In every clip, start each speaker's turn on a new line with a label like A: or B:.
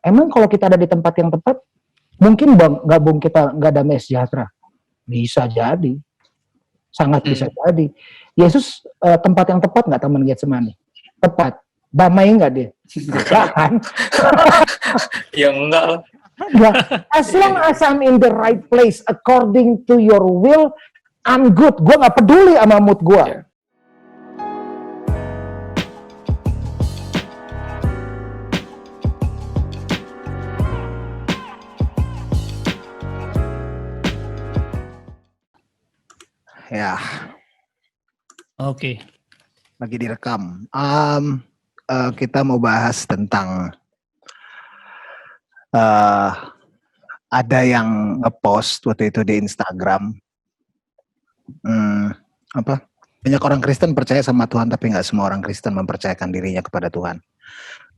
A: emang kalau kita ada di tempat yang tepat, mungkin bung kita nggak damai sejahtera? Bisa jadi, sangat bisa jadi. Yesus tempat yang tepat nggak Taman Getsemani? Tepat. Damai nggak dia? Nggak kan?
B: Ya enggak lah.
A: Ya, as long as I'm in the right place according to your will, I'm good. Gue nggak peduli sama mood gue.
B: Ya.
C: Ya,
D: Oke.
C: lagi direkam. Kita mau bahas tentang ada yang ngepost waktu itu di Instagram. Banyak orang Kristen percaya sama Tuhan, tapi nggak semua orang Kristen mempercayakan dirinya kepada Tuhan.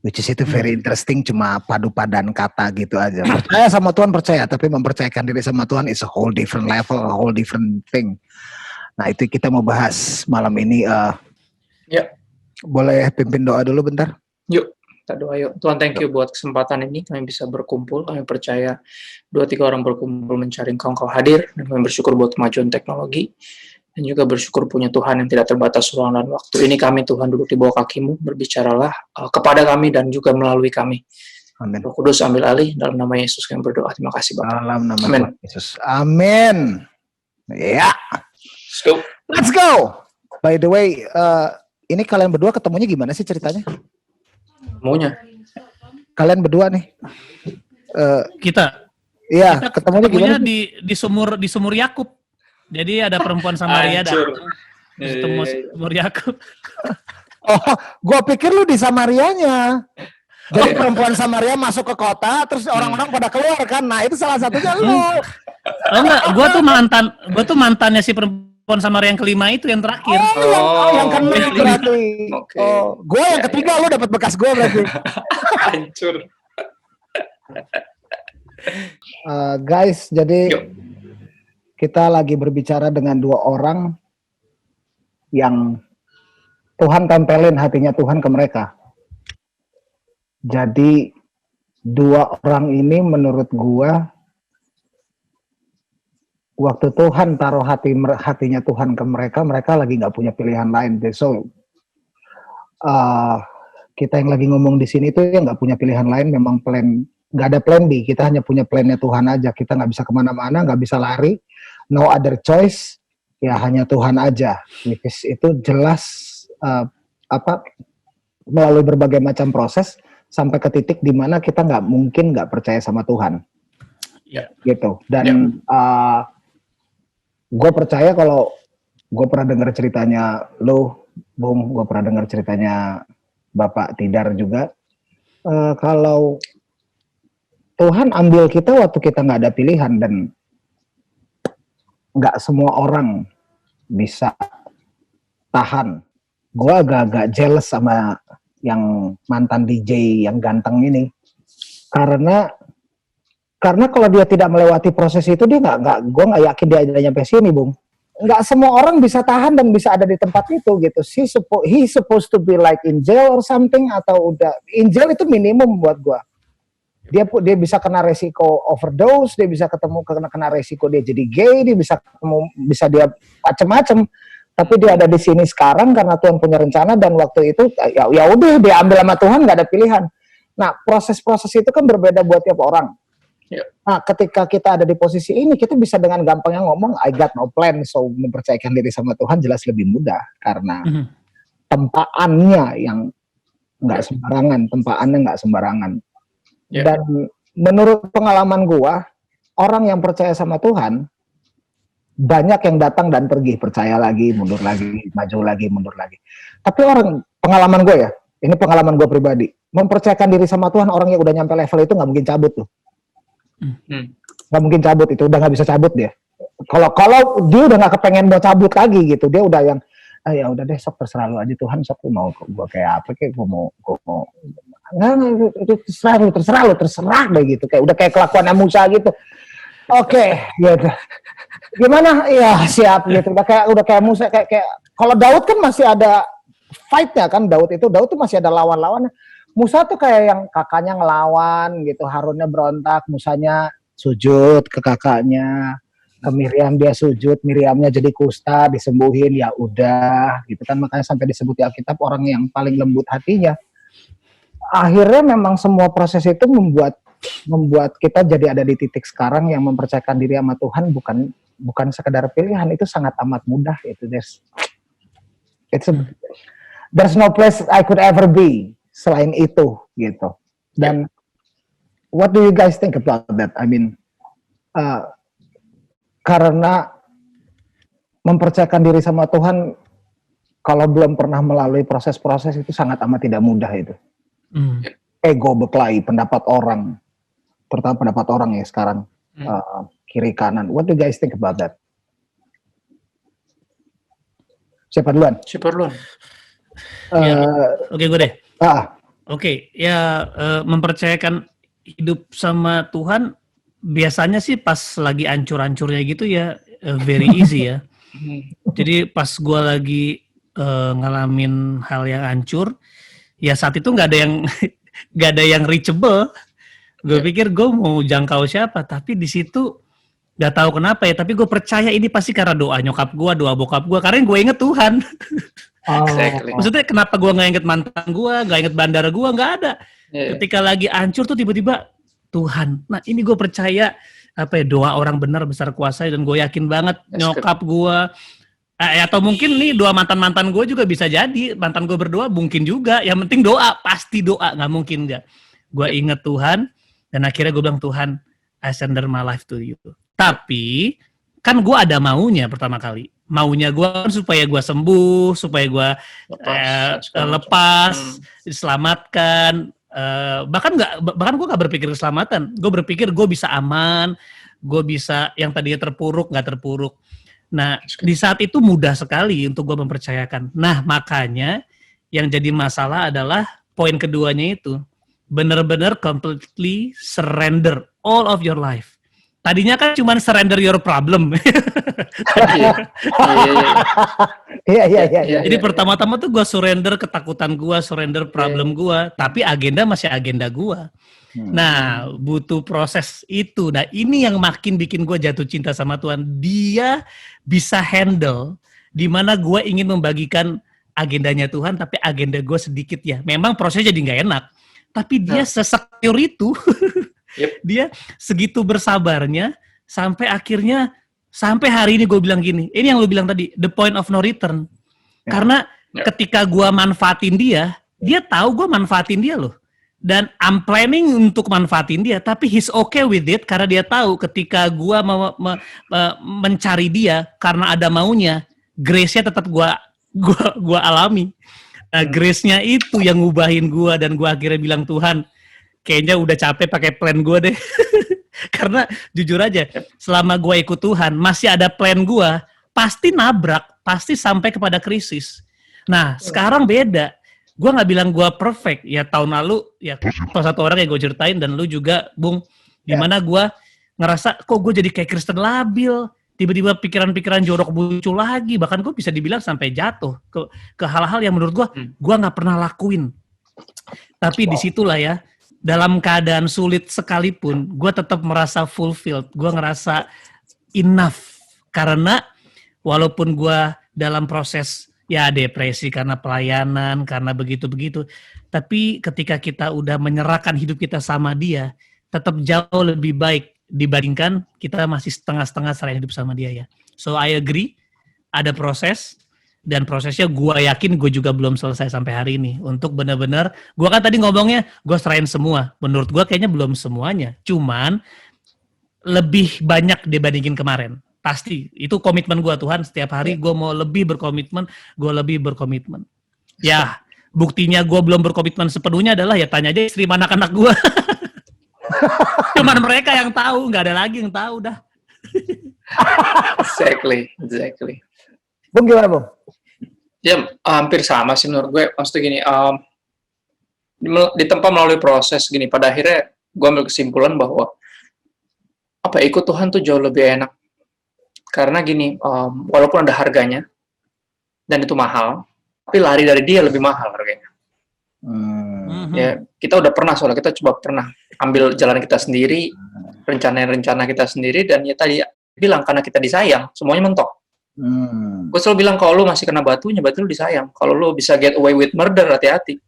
C: Which is itu very interesting, cuma padu-padan kata gitu aja. Percaya sama Tuhan percaya, tapi mempercayakan diri sama Tuhan is a whole different level, a whole different thing. Nah itu kita mau bahas malam ini.
B: Ya.
C: Boleh pimpin doa dulu bentar?
B: Yuk, kita doa yuk. Tuhan, thank you buat kesempatan ini. Kami bisa berkumpul. Kami percaya 2-3 orang berkumpul mencari Engkau hadir. Dan kami bersyukur buat kemajuan teknologi. Dan juga bersyukur punya Tuhan yang tidak terbatas ruang dan waktu. Ini kami Tuhan duduk di bawah kaki-Mu. Berbicaralah kepada kami dan juga melalui kami.
C: Amin.
B: Roh Kudus ambil alih. Dalam nama Yesus kami berdoa. Terima kasih Bapak.
C: Dalam nama
B: Amin.
C: Tuhan Yesus. Amin. Ya.
B: Let's go.
C: Let's go. By the way, ini kalian berdua ketemunya gimana sih ceritanya?
B: Maunya.
C: Kalian berdua nih.
D: Kita
C: Iya, ketemunya gimana?
D: di sumur Yakub. Jadi ada perempuan Samaria
B: Hancur.
D: datang. Ketemu sumur Yakub.
C: Oh, gua pikir lu di Samarianya. Jadi perempuan Samaria masuk ke kota, terus orang-orang pada keluar kan. Nah, itu salah satunya lu.
D: Oh enggak, gua tuh mantannya si perempuan Samaria yang kelima itu yang terakhir.
C: Yang keenam berarti.
B: Oke.
C: Oh, gua yang ketiga, lu dapat bekas gua berarti.
B: Hancur.
C: Guys, jadi
B: Yuk.
C: kita lagi berbicara dengan dua orang yang Tuhan tempelin hatinya Tuhan ke mereka. Jadi dua orang ini menurut gua waktu Tuhan taruh hatinya Tuhan ke mereka, mereka lagi nggak punya pilihan lain. So kita yang lagi ngomong di sini tuh ya nggak punya pilihan lain, memang nggak ada plan B. Kita hanya punya plannya Tuhan aja. Kita nggak bisa kemana-mana, nggak bisa lari. No other choice, ya hanya Tuhan aja. Itu jelas melalui berbagai macam proses sampai ke titik di mana kita nggak percaya sama Tuhan.
B: Ya.
C: Gitu. Dan gue percaya kalau gue pernah dengar ceritanya lo, Bung, gue pernah dengar ceritanya Bapak Tidar juga. Kalau Tuhan ambil kita waktu kita nggak ada pilihan, dan nggak semua orang bisa tahan. Gue agak-agak jealous sama yang mantan DJ yang ganteng ini, karena kalau dia tidak melewati proses itu, dia gue nggak yakin dia ada nyampe sini, Bung. Nggak semua orang bisa tahan dan bisa ada di tempat itu gitu. He supposed to be like in jail or something, atau udah in jail itu minimum buat gue. Dia bisa kena resiko overdose, dia bisa kena resiko dia jadi gay, dia bisa dia macam-macam. Tapi dia ada di sini sekarang karena Tuhan punya rencana, dan waktu itu ya udah dia ambil sama Tuhan, nggak ada pilihan. Nah, proses-proses itu kan berbeda buat tiap orang.
B: Yeah.
C: Nah, ketika kita ada di posisi ini, kita bisa dengan gampangnya ngomong I got no plan, so mempercayakan diri sama Tuhan jelas lebih mudah karena tempaannya yang nggak sembarangan. Yeah. Dan menurut pengalaman gua, orang yang percaya sama Tuhan banyak yang datang dan pergi, percaya lagi, mundur lagi, maju lagi, mundur lagi. Tapi pengalaman gue ya, ini pengalaman gue pribadi, mempercayakan diri sama Tuhan, orang yang udah nyampe level itu nggak mungkin cabut tuh. Nggak mungkin cabut, itu udah nggak bisa cabut dia. Kalau dia udah nggak kepengen mau cabut lagi gitu, dia udah yang ya udah deh, sok terserah lu aja Tuhan, sok lu mau gue kayak apa, kayak gue mau terserah deh gitu, kayak udah kayak kelakuannya Musa gitu. Oke, gitu. Gimana? Ya siap gitu. Udah kayak Musa, kayak kalau Daud kan masih ada fight-nya kan. Daud tuh masih ada lawan-lawannya. Musa tuh kayak yang kakaknya ngelawan gitu, Harunnya berontak, Musanya sujud ke kakaknya, ke Miriam dia sujud, Miriamnya jadi kusta, disembuhin, ya udah gitu kan, makanya sampai disebut di Alkitab orang yang paling lembut hatinya. Akhirnya memang semua proses itu membuat kita jadi ada di titik sekarang yang mempercayakan diri sama Tuhan bukan sekedar pilihan, itu sangat amat mudah itu. There's no place I could ever be selain itu gitu. Dan what do you guys think about that? I mean, karena mempercayakan diri sama Tuhan kalau belum pernah melalui proses-proses itu sangat amat tidak mudah itu. Ego berkelahi, pendapat orang, terutama pendapat orang ya sekarang, kiri kanan. What do you guys think about that? Siapa duluan?
D: Oke, gue deh.
C: Ah,
D: Oke, ya mempercayakan hidup sama Tuhan biasanya sih pas lagi ancur-ancurnya gitu ya, very easy ya. Jadi pas gue lagi ngalamin hal yang hancur, ya saat itu nggak ada yang reachable. Gue pikir gue mau jangkau siapa, tapi di situ nggak tahu kenapa ya. Tapi gue percaya ini pasti karena doa nyokap gue, doa bokap gue. Karena gue inget Tuhan.
B: Exactly.
D: Maksudnya kenapa gue nggak inget mantan gue, nggak inget bandara gue, nggak ada. Ketika lagi hancur tuh tiba-tiba Tuhan. Nah ini gue percaya apa ya, doa orang benar besar kuasa, dan gue yakin banget nyokap gue. Atau mungkin nih doa mantan-mantan gue juga bisa jadi. Mantan gue berdoa mungkin juga. Yang penting doa, pasti doa, nggak mungkin nggak. Gue inget Tuhan, dan akhirnya gue bilang, Tuhan, I surrender my life to you. Tapi kan gue ada maunya pertama kali. Maunya gue kan supaya gue sembuh, supaya gue lepas, diselamatkan. Bahkan gue nggak berpikir keselamatan. Gue berpikir gue bisa aman, gue bisa yang tadinya terpuruk nggak terpuruk. Nah di saat itu mudah sekali untuk gue mempercayakan. Nah makanya yang jadi masalah adalah poin keduanya itu, benar-benar completely surrender all of your life. Tadinya kan cuma surrender your problem.
C: Iya.
D: Jadi pertama-tama tuh gue surrender ketakutan gue, surrender problem gue, tapi agenda masih agenda gue. Nah, butuh proses itu. Nah, ini yang makin bikin gue jatuh cinta sama Tuhan. Dia bisa handle di mana gue ingin membagikan agendanya Tuhan, tapi agenda gue sedikit ya. Memang prosesnya jadi nggak enak, tapi dia sesecure itu. Dia segitu bersabarnya sampai akhirnya, sampai hari ini gue bilang gini, ini yang lu bilang tadi, the point of no return. Karena ketika gue manfaatin dia tahu gue manfaatin dia loh. Dan I'm planning untuk manfaatin dia, tapi he's okay with it karena dia tahu ketika gue mencari dia karena ada maunya, grace-nya tetap gue alami. Nah, grace-nya itu yang ngubahin gue, dan gue akhirnya bilang, Tuhan, kayaknya udah capek pakai plan gue deh. Karena jujur aja, selama gue ikut Tuhan, masih ada plan gue, pasti nabrak, pasti sampai kepada krisis. Nah, sekarang beda. Gue gak bilang gue perfect. Ya tahun lalu, ya salah satu orang yang gue ceritain, dan lu juga, Bung, dimana gue ngerasa, kok gue jadi kayak Kristen labil. Tiba-tiba pikiran-pikiran jorok muncul lagi. Bahkan gue bisa dibilang sampai jatuh ke hal-hal yang menurut gue gak pernah lakuin. Tapi disitulah ya, dalam keadaan sulit sekalipun, gue tetap merasa fulfilled. Gue ngerasa enough. Karena walaupun gue dalam proses ya depresi karena pelayanan, karena begitu-begitu, tapi ketika kita udah menyerahkan hidup kita sama dia, tetap jauh lebih baik dibandingkan kita masih setengah-setengah selain hidup sama dia ya. So I agree, ada proses. Dan prosesnya gue yakin gue juga belum selesai sampai hari ini. Untuk benar-benar, gue kan tadi ngomongnya gue serahin semua. Menurut gue kayaknya belum semuanya. Cuman lebih banyak dibandingin kemarin. Pasti, itu komitmen gue, Tuhan. Setiap hari gue mau lebih berkomitmen, Ya, buktinya gue belum berkomitmen sepenuhnya adalah ya tanya aja istri anak-anak gue. Cuman mereka yang tahu, gak ada lagi yang tahu dah.
B: Exactly.
C: Bung, gimana Bung?
B: Ya, hampir sama sih menurut gue. Maksudnya gini, di tempat melalui proses gini, pada akhirnya gue ambil kesimpulan bahwa ikut Tuhan tuh jauh lebih enak. Karena gini, walaupun ada harganya, dan itu mahal, tapi lari dari dia lebih mahal harganya. Ya, kita udah pernah, soalnya kita coba pernah ambil jalan kita sendiri, rencana kita sendiri, dan ya tadi bilang karena kita disayang, semuanya mentok. Gue selalu bilang kalau lu masih kena batunya, berarti lu disayang. Kalau lu bisa get away with murder, hati-hati.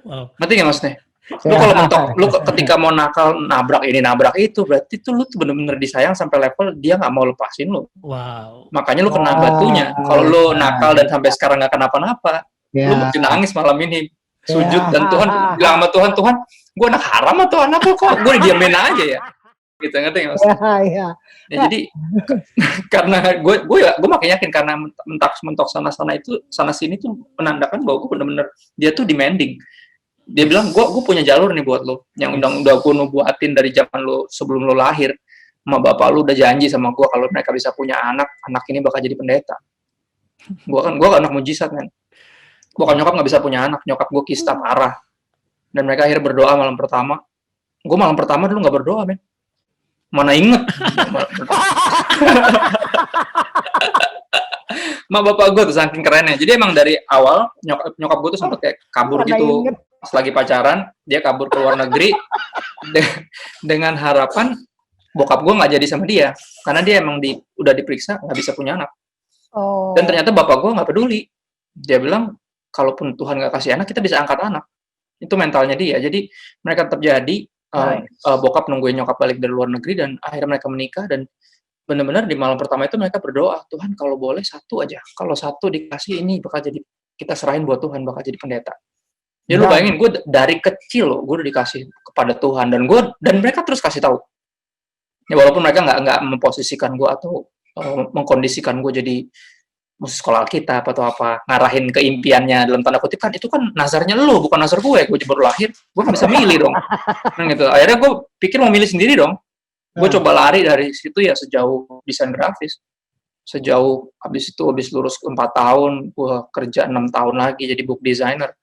D: Wow.
B: Ngerti nggak maksudnya? Lu kalau mentok, lu ketika mau nakal, nabrak ini, nabrak itu, berarti tuh lu tuh bener-bener disayang sampai level dia nggak mau lepasin lu.
D: Wow.
B: Makanya lu kena batunya. Kalau lu nakal dan sampai sekarang nggak kenapa-napa, lu mesti nangis malam ini. Sujud dan Tuhan bilang sama Tuhan, Tuhan, gue anak haram atau anak lo kok? Gue didiamin aja ya. Gitu, ngerti nggak maksudnya? Ya, jadi karena gue makin yakin karena mentok sana sini tuh menandakan bahwa gue bener-bener dia tuh demanding. Dia bilang gue punya jalur nih buat lo yang udah gue nubuatin dari zaman lo sebelum lo lahir. Sama bapak lo udah janji sama gue kalau mereka bisa punya anak ini bakal jadi pendeta. Gue kan anak mujizat kan. Bokap nyokap nggak bisa punya anak, nyokap gue kista parah. Dan mereka akhirnya berdoa malam pertama. Gue malam pertama dulu nggak berdoa, men. Mana inget. Mak bapak gue tuh saking kerennya. Jadi emang dari awal nyokap gue tuh sempat kayak kabur gitu. Pas lagi pacaran, dia kabur ke luar negeri dengan harapan bokap gue nggak jadi sama dia. Karena dia emang udah diperiksa nggak bisa punya anak. Dan ternyata bapak gue nggak peduli. Dia bilang, kalaupun Tuhan nggak kasih anak, kita bisa angkat anak. Itu mentalnya dia. Jadi mereka tetap jadi, bokap nungguin nyokap balik dari luar negeri, dan akhirnya mereka menikah, dan benar-benar di malam pertama itu mereka berdoa, Tuhan kalau boleh satu aja. Kalau satu dikasih ini, bakal jadi, kita serahin buat Tuhan, bakal jadi pendeta. Jadi lu bayangin, gue dari kecil loh, gue udah dikasih kepada Tuhan, dan mereka terus kasih tahu. Ya walaupun mereka nggak memposisikan gue atau mengkondisikan gue jadi mesti sekolah Alkitab atau apa, ngarahin ke impiannya dalam tanda kutip, kan itu kan nazarnya lu, bukan nazar gue baru lahir, gue nggak bisa milih dong. Nah gitu, akhirnya gue pikir mau milih sendiri dong. Gue coba lari dari situ ya sejauh desain grafis. Sejauh habis lulus 4 tahun, gue kerja 6 tahun lagi jadi book designer.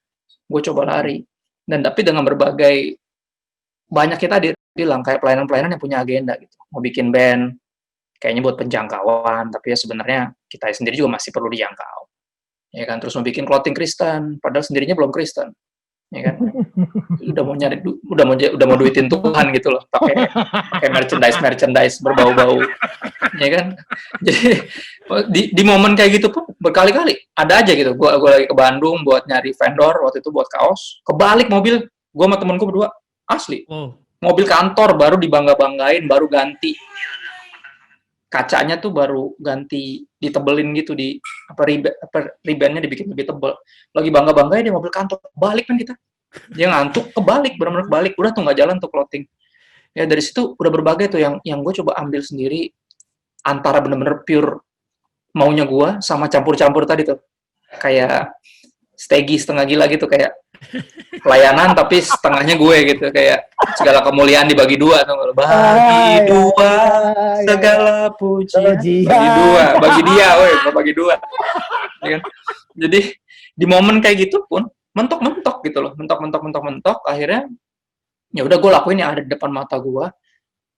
B: Gue coba lari. Dan tapi dengan berbagai, banyak kita bilang kayak pelayanan-pelayanan yang punya agenda gitu. Mau bikin band, kayaknya buat penjangkauan, tapi ya sebenarnya kita sendiri juga masih perlu dijangkau. Ya kan, terus mau bikin clothing Kristen, padahal sendirinya belum Kristen. Ya kan? Udah mau duitin Tuhan gitu loh, pakai merchandise berbau-bau. Ya kan? Jadi di momen kayak gitu pun berkali-kali ada aja gitu. Gue lagi ke Bandung buat nyari vendor waktu itu buat kaos, kebalik mobil gue sama temen gue berdua, asli. Mobil kantor baru dibangga-banggain, baru ganti kacanya tuh baru ganti, ditebelin gitu, ribannya dibikin lebih tebel. Lagi bangga-banggain di mobil kantor, balik kan kita. Dia ngantuk, kebalik, benar-benar kebalik. Udah tuh nggak jalan tuh clothing. Ya dari situ udah berbagai tuh yang gue coba ambil sendiri, antara benar-benar pure maunya gue sama campur-campur tadi tuh. Kayak stegi setengah gila gitu, kayak pelayanan tapi setengahnya gue gitu, kayak segala kemuliaan dibagi dua, bagi dua segala pujian bagi dia, bagi dua. Ya kan? Jadi di momen kayak gitu pun mentok gitu loh, mentok, akhirnya ya udah gue lakuin yang ada di depan mata gue,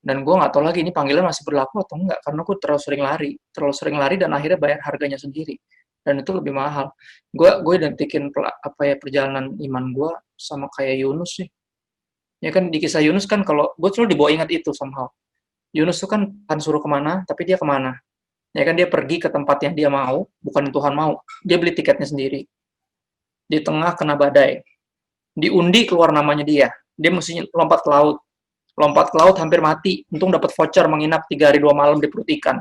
B: dan gue nggak tahu lagi ini panggilan masih berlaku atau enggak, karena gue terlalu sering lari dan akhirnya bayar harganya sendiri. Dan itu lebih mahal. Gue identikin perjalanan iman gue sama kayak Yunus sih. Ya kan di kisah Yunus kan, kalau gue selalu dibawa ingat itu somehow. Yunus tuh kan suruh kemana, tapi dia kemana? Ya kan dia pergi ke tempat yang dia mau, bukan yang Tuhan mau. Dia beli tiketnya sendiri. Di tengah kena badai. Diundi keluar namanya dia. Dia mesti lompat ke laut hampir mati. Untung dapat voucher menginap 3 hari 2 malam di perut ikan.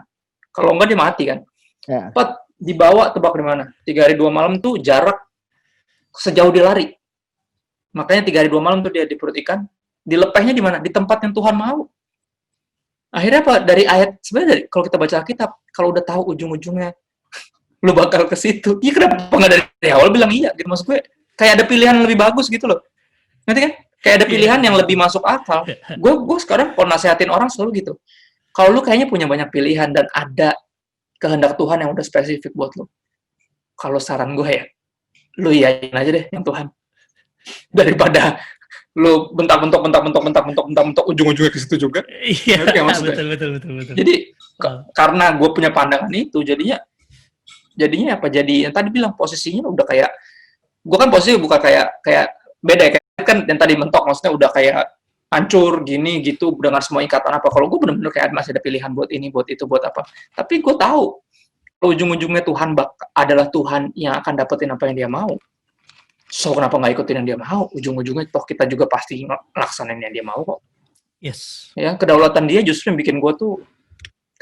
B: Kalau enggak dia mati kan. Ya. Dibawa tebak di mana? 3 hari 2 malam tuh jarak sejauh dia lari. Makanya 3 hari 2 malam tuh dia di perut ikan. Dilepehnya di mana? Di tempat yang Tuhan mau. Akhirnya apa? Dari ayat, sebenarnya kalau kita baca Alkitab, kalau udah tahu ujung-ujungnya, lu bakal ke situ. Iya, kenapa nggak dari awal bilang iya? Gitu, maksud gue, kayak ada pilihan yang lebih bagus gitu loh. Ngerti kan? Kayak ada pilihan yang lebih masuk akal. Gue sekarang kalau nasehatin orang selalu gitu. Kalau lu kayaknya punya banyak pilihan dan ada kehendak Tuhan yang udah spesifik buat lo. Kalau saran gue ya, lu iyain aja deh yang Tuhan. Daripada lu bentak-bentok ujung-ujungnya ke situ juga.
D: Iya, betul.
B: Jadi karena gue punya pandangan itu, jadinya apa? Jadi yang tadi bilang posisinya udah kayak, gue kan posisi bukan kayak beda ya, kan yang tadi mentok, maksudnya udah kayak hancur gini gitu dengan semua ikatan apa. Kalau gue bener-bener kayak masih ada pilihan buat ini, buat itu, buat apa. Tapi gue tahu ujung-ujungnya Tuhan adalah Tuhan yang akan dapetin apa yang dia mau. So kenapa nggak ikutin yang dia mau? Ujung-ujungnya toh kita juga pasti ngelaksanain yang dia mau kok.
D: Yes.
B: Ya, kedaulatan dia justru yang bikin gue tuh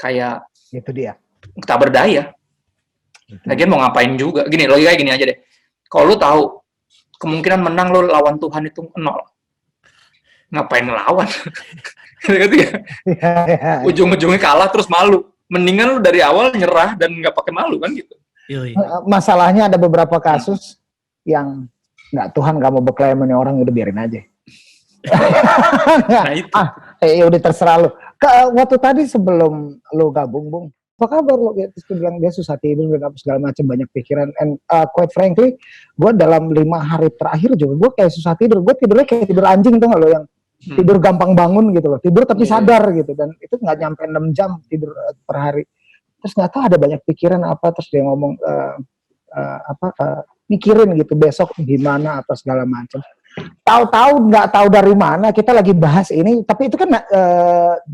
B: kayak
C: Itu dia.
B: tak berdaya. Lagian mau ngapain juga? Gini, logika gini aja deh. Kalau lu tahu kemungkinan menang lu lawan Tuhan itu 0. Ngapain ngelawan? Gitu ya. Ujung-ujungnya kalah terus malu. Mendingan lu dari awal nyerah dan nggak pakai malu kan gitu.
D: Yoi.
C: Masalahnya ada beberapa kasus yang nggak, Tuhan nggak mau berkelahi sama orang, udah biarin aja.
B: Nah itu.
C: Ya udah terserah lu. Waktu tadi sebelum lu gabung, Bung, apa kabar lu? Terus dia bilang dia susah tidur dan segala macam, banyak pikiran. And quite frankly, gue dalam 5 hari terakhir juga gue kayak susah tidur. Gue tidurnya kayak tidur anjing tuh nggak lo, yang tidur gampang bangun gitu loh. Tidur tapi sadar gitu, dan itu nggak nyampe 6 jam tidur per hari. Terus nggak tahu ada banyak pikiran apa, terus dia ngomong mikirin gitu besok gimana apa segala macam. Tahu-tahu nggak tahu dari mana kita lagi bahas ini, tapi itu kan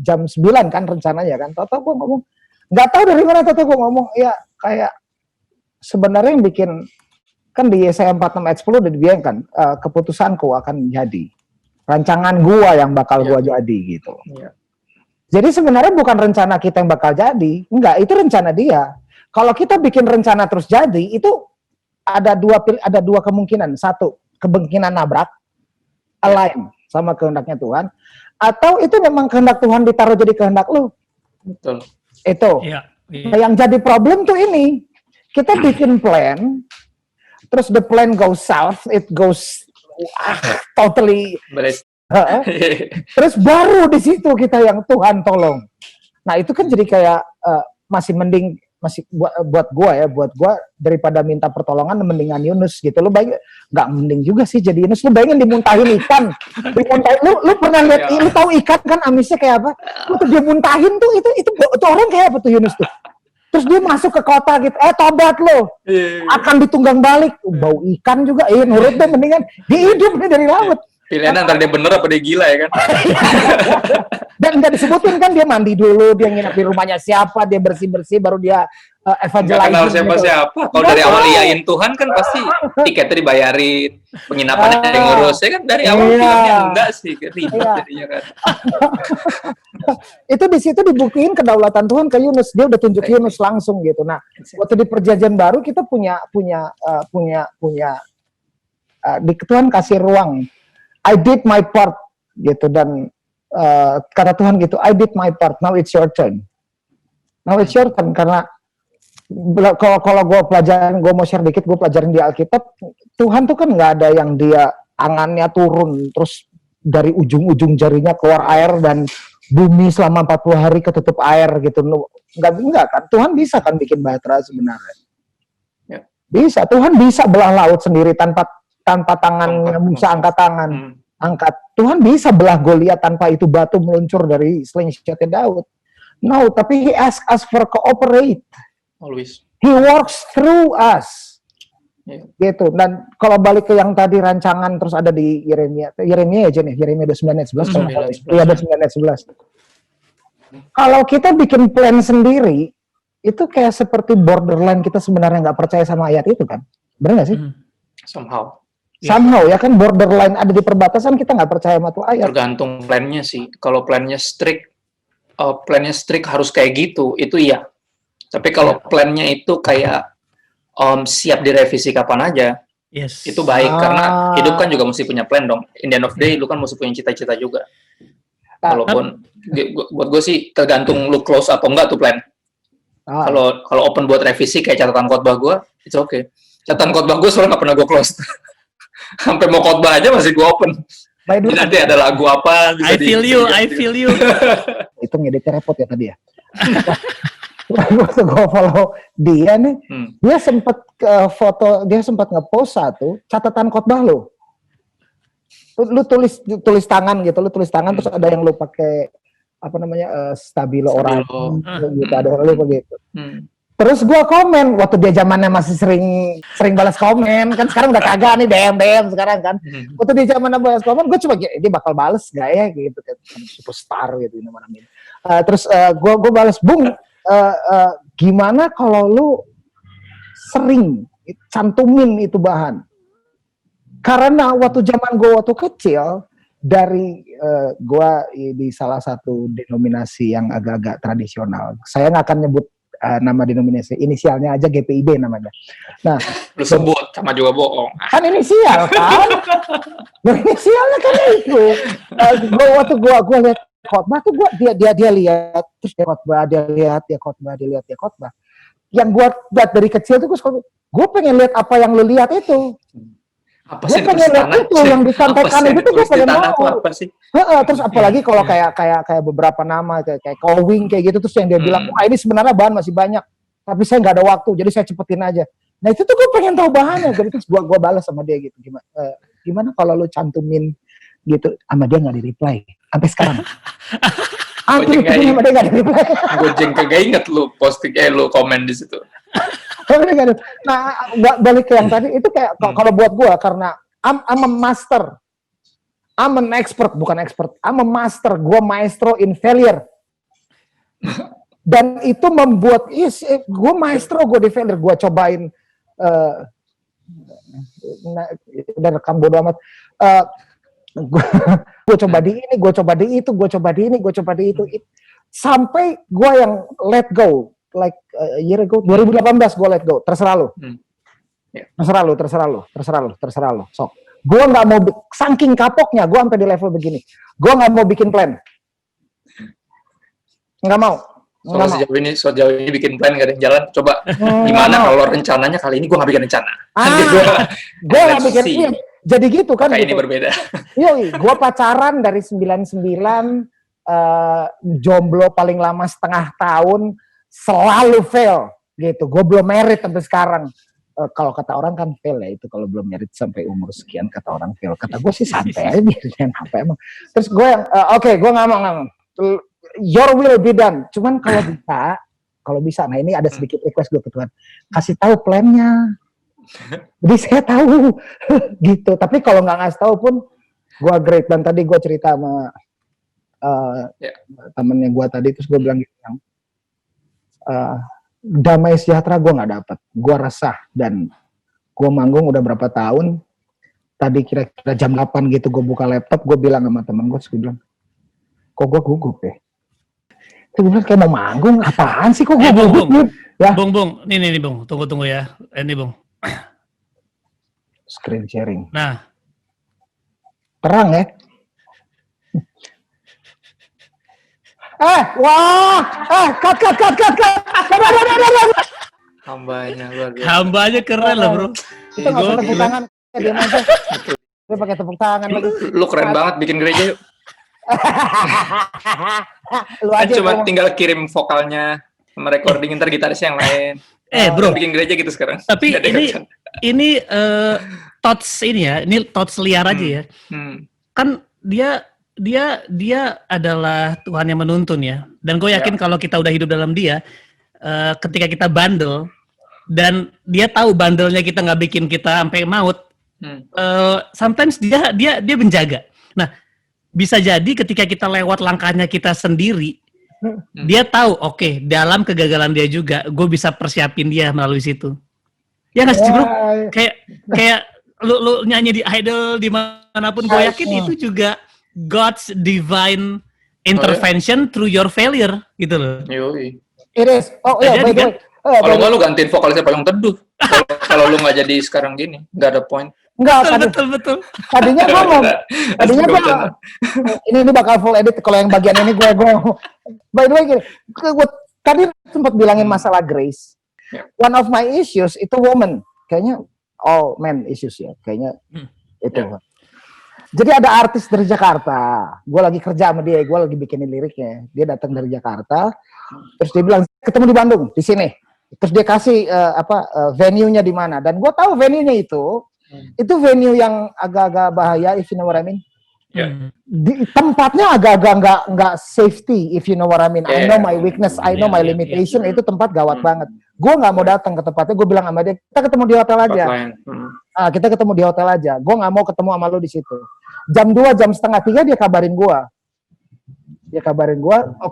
C: jam 9 kan rencananya kan. Tahu-tahu gue ngomong nggak tahu dari mana, tahu-tahu gue ngomong ya kayak sebenarnya yang bikin kan di Yesaya 46 ayat 10 udah dibilang kan, keputusanku akan jadi, rancangan gua yang bakal gua jadi gitu.
B: Iya.
C: Jadi sebenarnya bukan rencana kita yang bakal jadi, enggak, itu rencana dia. Kalau kita bikin rencana terus jadi, itu ada dua kemungkinan. Satu, kemungkinan nabrak, align sama kehendaknya Tuhan, atau itu memang kehendak Tuhan ditaruh jadi kehendak lu.
B: Betul.
C: Itu.
D: Iya.
C: Nah, yang jadi problem tuh ini, kita bikin plan, terus the plan goes south, it goes totally. Terus baru di situ kita yang Tuhan tolong. Nah itu kan jadi kayak masih mending, masih buat gua daripada minta pertolongan mendingan Yunus gitu. Lu bayangin, nggak mending juga sih jadi Yunus. Lu bayangin dimuntahin ikan, lu pernah lihat, lu tahu ikan kan amisnya kayak apa? Lu tuh dia muntahin tuh, itu orang kayak apa tuh Yunus tuh? Terus dia masuk ke kota gitu, tobat lo, akan ditunggang balik, bau ikan juga, nurut deh mendingan dihidup nih dari laut.
B: Pilihan antara dia bener apa dia gila ya kan?
C: Dan nggak disebutin kan dia mandi dulu, dia nginep di rumahnya siapa, dia bersih-bersih, baru dia
B: Nggak kenal
C: evangelizing.
B: siapa-siapa. Kalau dari awal iyain Tuhan kan pasti tiketnya dibayarin, penginapannya yang ngurus. Ya kan dari awal filmnya enggak sih, ribet jadinya kan.
C: Itu di situ dibuktiin kedaulatan Tuhan ke Yunus. Dia udah tunjuk Yunus langsung gitu. Nah, waktu di perjanjian baru kita punya di Tuhan kasih ruang. I did my part gitu, dan kata Tuhan gitu, I did my part, now it's your turn. Now it's your turn, karena kalau gue pelajarin, gue mau share dikit, gue pelajarin di Alkitab, Tuhan tuh kan nggak ada yang dia angannya turun terus dari ujung-ujung jarinya keluar air dan bumi selama 40 hari ketutup air gitu. Enggak kan, Tuhan bisa kan bikin bahtera sebenarnya.
B: Ya.
C: Bisa, Tuhan bisa belah laut sendiri tanpa tangan Musa angkat tangan. Angkat. Tuhan bisa belah Goliat tanpa itu batu meluncur dari slingshotnya Daud. No, tapi He asks us for cooperate.
B: Always.
C: He works through us.
B: Yeah.
C: Gitu. Dan kalau balik ke yang tadi rancangan terus ada di Yeremia aja nih, Yeremia 29 ayat 11. Iya, 29 ayat 11. Kalau kita bikin plan sendiri, itu kayak seperti borderline kita sebenarnya nggak percaya sama ayat itu kan. Benar nggak sih?
B: Somehow.
C: Somehow ya kan, borderline ada di perbatasan, kita nggak percaya sama tuh ayat.
B: Tergantung plannya sih. Kalau plannya strict harus kayak gitu, itu iya. Tapi kalau plannya itu kayak siap direvisi kapan aja, itu baik. Karena hidup kan juga mesti punya plan dong. In the end of the day, lu kan mesti punya cita-cita juga. Walaupun buat gue sih tergantung lu close atau enggak tuh plan. Kalau open buat revisi kayak catatan khotbah gue, it's okay. Catatan khotbah gue soalnya nggak pernah gue close. Sampai mau khotbah aja masih gue open. Jadi nanti ada lagu apa?
D: I feel you.
C: Itu ngeditnya repot ya tadi ya. Waktu gue follow dia nih, dia sempat ngepost satu catatan khotbah lo. Lu tulis tangan gitu, terus ada yang lu pakai apa namanya stabilo orang gitu, ada orang lu begitu.
A: Terus gue komen waktu dia zamannya masih sering balas komen, kan sekarang udah kagak nih DM sekarang kan. Waktu dia zamannya balas komen, gue cuma dia bakal balas gak ya gitu kan, superstar gitu mana. Terus gue balas, Bung, gimana kalau lu sering cantumin itu bahan? Karena waktu zaman gue waktu kecil, dari gue di salah satu denominasi yang agak-agak tradisional, saya nggak akan nyebut nama denominasi, inisialnya aja GPIB namanya. Nah,
B: Lu sebut sama juga bohong.
A: kan inisial kan, inisialnya kan itu. Waktu gue lihat khotbah tuh dia lihat, terus dia khotbah, dia lihat. Yang gue lihat dari kecil tuh gue pengen lihat apa yang lu lihat itu.
B: Apa
A: Gue
B: sih
A: pengen lihat itu yang disampaikan itu tuh gue pengen mau.
B: Apa sih?
A: Terus apalagi kalau kayak beberapa nama kayak Kowing kayak gitu, terus yang dia bilang, wah ini sebenarnya bahan masih banyak, tapi saya nggak ada waktu, jadi saya cepetin aja. Nah itu tuh gue pengen tahu bahannya, jadi terus gue balas sama dia gitu, gimana kalau lu cantumin gitu, sama dia nggak di-reply sampai sekarang. Hampir sama dia nggak di-reply.
B: Gue kagak inget lu posting, lu komen di situ.
A: Nah, balik ke yang tadi itu kayak kalau buat gue, karena I'm a master, I'm an expert, bukan expert, I'm a master, gue maestro in failure. Dan itu membuat, gue maestro, gue di failure, gue cobain, udah rekam bodo amat, gue coba di ini, gue coba di itu, gue coba di ini, gue coba di itu, sampai gue yang let go. Like a year ago, 2018 gue let go. Terserah lu. Terserah lu. Sok. Gue nggak mau, saking kapoknya, gue sampai di level begini. Gue nggak mau bikin plan. Nggak mau.
B: Sejauh ini bikin plan gak ada yang jalan. Coba gimana kalau rencananya kali ini gue nggak bikin rencana.
A: Gue nggak bikin. Iya, jadi gitu kan.
B: Kayak
A: gitu.
B: ini berbeda.
A: Iya, gue pacaran dari 99, jomblo paling lama setengah tahun. Selalu fail gitu. Gue belum married sampai sekarang. Kalau kata orang kan fail ya itu, kalau belum married sampai umur sekian kata orang fail. Kata gue sih santai aja biasanya apa emang. Terus gue yang gue nggak mau. Your will be done. Cuman kalau bisa, nah ini ada sedikit request gue ke Tuhan. Kasih tahu plannya. Jadi saya tahu gitu. Tapi kalau nggak ngasih tahu pun gue great. Dan tadi gue cerita sama temennya gue tadi, terus gue bilang gitu, damai sejahtera gue nggak dapet, gue resah, dan gue manggung udah berapa tahun. Tadi kira-kira jam 8 gitu gue buka laptop, gue bilang sama temen gue, gue bilang, kok gue gugup ya? Gue bilang kayak mau manggung, apaan sih kok gue gugup? Ya.
D: Bung, ini Bung, tunggu ya, ini Bung.
A: Screen sharing.
D: Nah,
A: terang ya. Cut.
B: Hambanya
D: keren lah bro.
A: Itu nggak usah tepuk tangan, diam aja. Dia pakai tepuk tangan lagi.
B: Lu keren banget bikin gereja yuk.
A: Lu
B: Kan
A: aja
B: cuma tinggal kirim vokalnya sama recording, ntar gitarisnya yang lain.
D: Bro,
B: bikin gereja gitu sekarang.
D: Tapi ini thoughts ini ya, ini thoughts liar aja ya. Kan dia adalah Tuhan yang menuntun ya. Dan gue yakin kalau kita udah hidup dalam dia, ketika kita bandel, dan dia tahu bandelnya kita nggak bikin kita sampai maut, sometimes dia menjaga. Nah, bisa jadi ketika kita lewat langkahnya kita sendiri, dia tahu, oke, dalam kegagalan dia juga, gue bisa persiapin dia melalui situ. Ya nggak sih bro? Kayak lu nyanyi di Idol dimanapun, gue yakin itu juga God's divine intervention through your failure gitu loh.
B: Yoi.
A: It is. Oh iya, by the way.
B: Kalau nggak lu gantiin vokalisnya Payung Teduh. Kalau lu nggak jadi sekarang gini, nggak ada point.
A: Enggak,
D: betul.
A: Tadinya gue ini bakal full edit kalau yang bagian ini gue. By the way, gue tadi sempat bilangin masalah grace. One of my issues itu woman. Kayaknya all men issues ya. Kayaknya itu. Jadi ada artis dari Jakarta, gue lagi kerja sama dia, gue lagi bikinin liriknya. Dia datang dari Jakarta, terus dia bilang ketemu di Bandung, di sini. Terus dia kasih venue-nya di mana. Dan gue tahu venue-nya itu venue yang agak-agak bahaya, if you know what I mean. Di tempatnya agak-agak nggak safety, if you know what I mean. I know my weakness, I know my limitation. Itu tempat gawat banget. Gue nggak mau datang ke tempatnya. Gue bilang sama dia, kita ketemu di hotel aja. Kita ketemu di hotel aja. Gue nggak mau ketemu sama lo di situ. Jam 2, jam setengah 3 dia kabarin gue.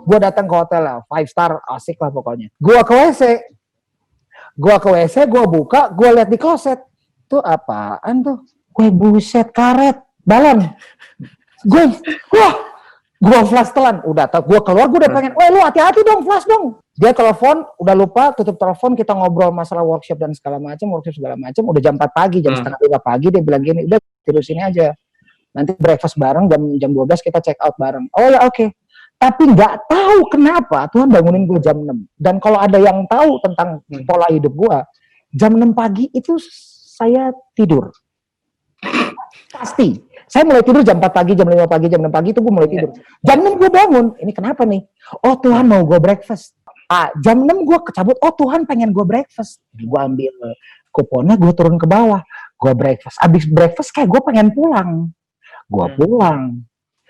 A: Gue datang ke hotel lah, 5 star, asik lah pokoknya. Gue ke WC, gue buka, gue lihat di kloset. Tuh apaan tuh? Gue buset, karet, balon. Gue flash telan. Udah, gue keluar, gue udah pengen, lu hati-hati dong, flash dong. Dia telepon, udah lupa, tutup telepon, kita ngobrol masalah workshop segala macam, udah jam 4 pagi, jam setengah 5 pagi, dia bilang gini, udah tidur sini aja. Nanti breakfast bareng, jam 12 kita check out bareng. Oh ya oke. Tapi nggak tahu kenapa Tuhan bangunin gue jam 6. Dan kalau ada yang tahu tentang pola hidup gue, jam 6 pagi itu saya tidur. Pasti. Saya mulai tidur jam 4 pagi, jam 5 pagi, jam 6 pagi itu gue mulai tidur. Jam 6 gue bangun. Ini kenapa nih? Oh Tuhan mau gue breakfast. Jam 6 gue kecabut. Oh Tuhan pengen gue breakfast. Gue ambil kuponnya, gue turun ke bawah. Gue breakfast. Abis breakfast kayak gue pengen pulang. Gue pulang.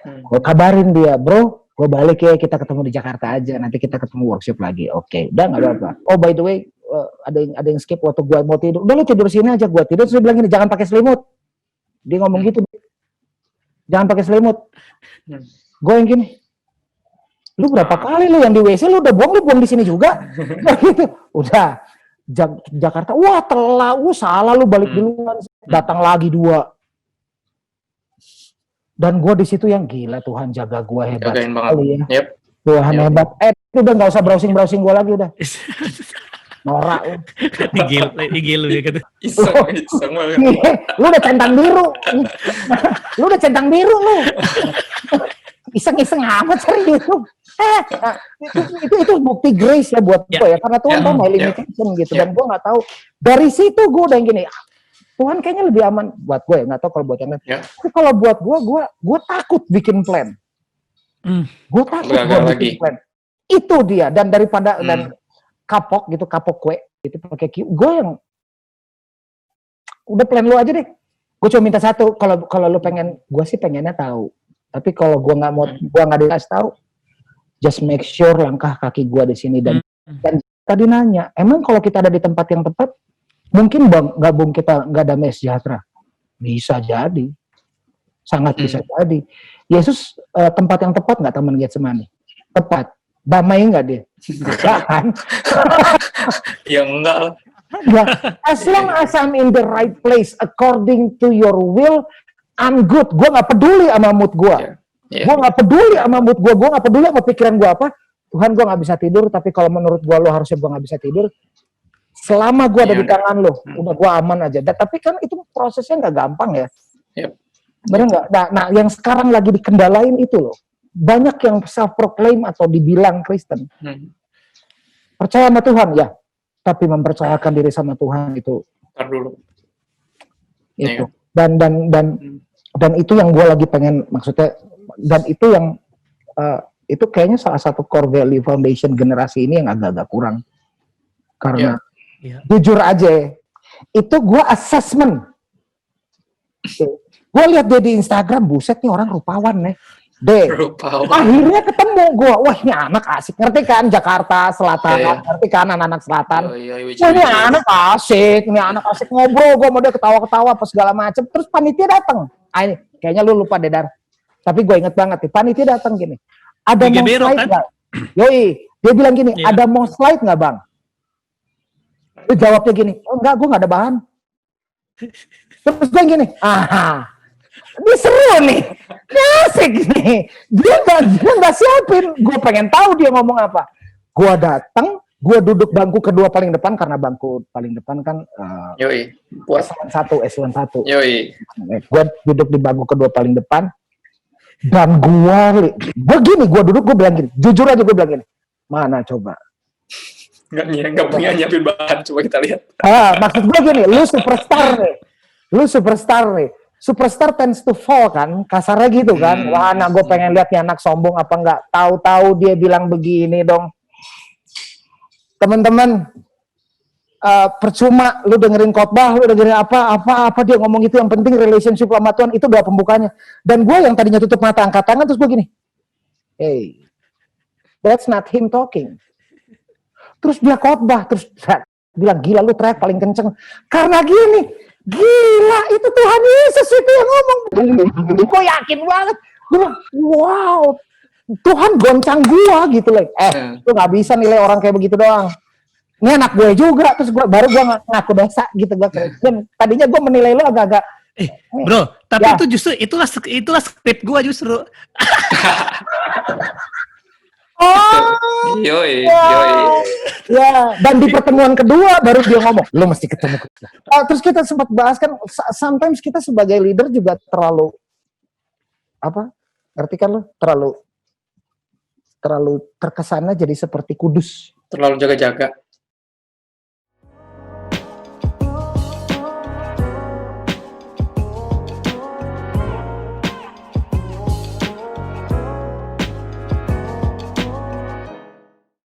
A: Gue kabarin dia, bro. Gue balik ya, kita ketemu di Jakarta aja. Nanti kita ketemu workshop lagi. Oke, udah nggak apa-apa. Oh by the way, ada yang skip waktu gue mau tidur. Udah lu tidur sini aja. Gue tidur terus dia bilang gini, jangan pakai selimut. Dia ngomong gitu. Jangan pakai selimut. Gue yang gini. Lu berapa kali lu yang di WC lu udah buang, lu buang di sini juga. Gitu. Udah. Jakarta, wah telah, salah lu balik duluan. Datang lagi 2. Dan gue di situ yang gila, Tuhan jaga gue hebat sekali ya. Tuhan hebat. Udah nggak usah browsing gue lagi udah. Norak lu.
D: IG lu ya gitu.
B: Iseng banget.
A: Lu udah centang biru. Lu. Iseng-iseng amat serius lu. Itu bukti grace ya buat gue ya. Karena Tuhan tahu my limitation gitu. Dan gue nggak tahu. Dari situ gue udah yang gini, Tuhan kayaknya lebih aman buat gue ya, nggak tahu kalau buat yang lain. Tapi kalau buat gue takut bikin plan. Gue takut bikin plan. Itu dia. Dan daripada dan kapok kue itu pakai gue yang udah plan lu aja deh. Gue cuma minta satu, kalau lu pengen, gue sih pengennya tahu. Tapi kalau gue nggak mau, gue nggak dikasih tahu, just make sure langkah kaki gue di sini. Dan tadi nanya, emang kalau kita ada di tempat yang tepat, mungkin gabung kita nggak damai sejahtera? Bisa jadi, sangat bisa jadi. Yesus tempat yang tepat nggak teman Getsemani? Tepat. Damai nggak dia? Enggak kan?
B: Ya enggak lah.
A: Ya, as long as I'm in the right place according to your will, I'm good. Gue nggak peduli sama mood gue. Gue nggak peduli sama mood gue. Gue nggak peduli sama pikiran gue apa. Tuhan, gue nggak bisa tidur. Tapi kalau menurut gue lo harusnya gue nggak bisa tidur. Selama gue ada di tangan lo, udah gue aman aja. Tapi kan itu prosesnya nggak gampang ya. Bener nggak? Nah, yang sekarang lagi dikendalain itu loh. Banyak yang self-proclaim atau dibilang Kristen. Percaya sama Tuhan, ya. Tapi mempercayakan diri sama Tuhan itu.
B: Ntar dulu.
A: Itu. Dan itu yang gue lagi pengen, maksudnya, dan itu yang, itu kayaknya salah satu core value foundation generasi ini yang agak-agak kurang. Karena, jujur aja, itu gue assessment. Gue lihat dia di Instagram, buset nih orang rupawan nih. Akhirnya ketemu gue, wah ini anak asik, ngerti kan Jakarta Selatan, ngerti kan anak-anak Selatan. Wah ini anak asik ngobrol, gue mau dia ketawa-ketawa apa segala macem. Terus panitia datang, ini kayaknya lu lupa deh Dar. Tapi gue inget banget nih, panitia datang gini. Ada mau slide nggak? Yoi, dia bilang gini, ada mau slide nggak bang? Dia jawabnya gini, oh enggak, gue nggak ada bahan. Terus gue gini, ini seru nih, ini asik nih. Dia nggak siapin. Gue pengen tahu dia ngomong apa. Gue datang, gue duduk bangku kedua paling depan karena bangku paling depan kan. S1. Gue duduk di bangku kedua paling depan. Dan gue duduk, gue bilang gini, jujur aja gue bilang gini, mana coba?
B: Nggak punya nyiapin bahan, coba kita lihat.
A: Maksud gue gini, lu superstar nih. Superstar tends to fall kan, kasarnya gitu kan. Wah, gue pengen lihat nih anak sombong apa enggak. Tahu-tahu dia bilang begini dong. Teman-teman, percuma lu dengerin khotbah, lu dengerin apa dia ngomong itu, yang penting relationship sama Tuhan, itu doa pembukanya. Dan gue yang tadinya tutup mata angkat tangan, terus gue gini, hey, that's not him talking. Terus dia khotbah, terus bilang, gila lu teriak paling kenceng. Karena gini, gila itu Tuhan Yesus itu yang ngomong. Gue yakin banget. Gue bilang, wow, Tuhan goncang gua gitu loh. Lu gak bisa nilai orang kayak begitu doang. Ini anak gue juga, terus baru gue ngaku dosa gitu. Tadinya gue menilai lu agak-agak.
D: Bro, tapi
A: Ya.
D: itu justru itulah skrip gua justru.
A: Oh,
B: Yoi.
A: ya. Dan di pertemuan kedua baru dia ngomong, lu mesti ketemu. Terus kita sempat bahas kan, sometimes kita sebagai leader juga terlalu ngerti kan lu? Terlalu terkesannya jadi seperti kudus.
B: Terlalu jaga-jaga.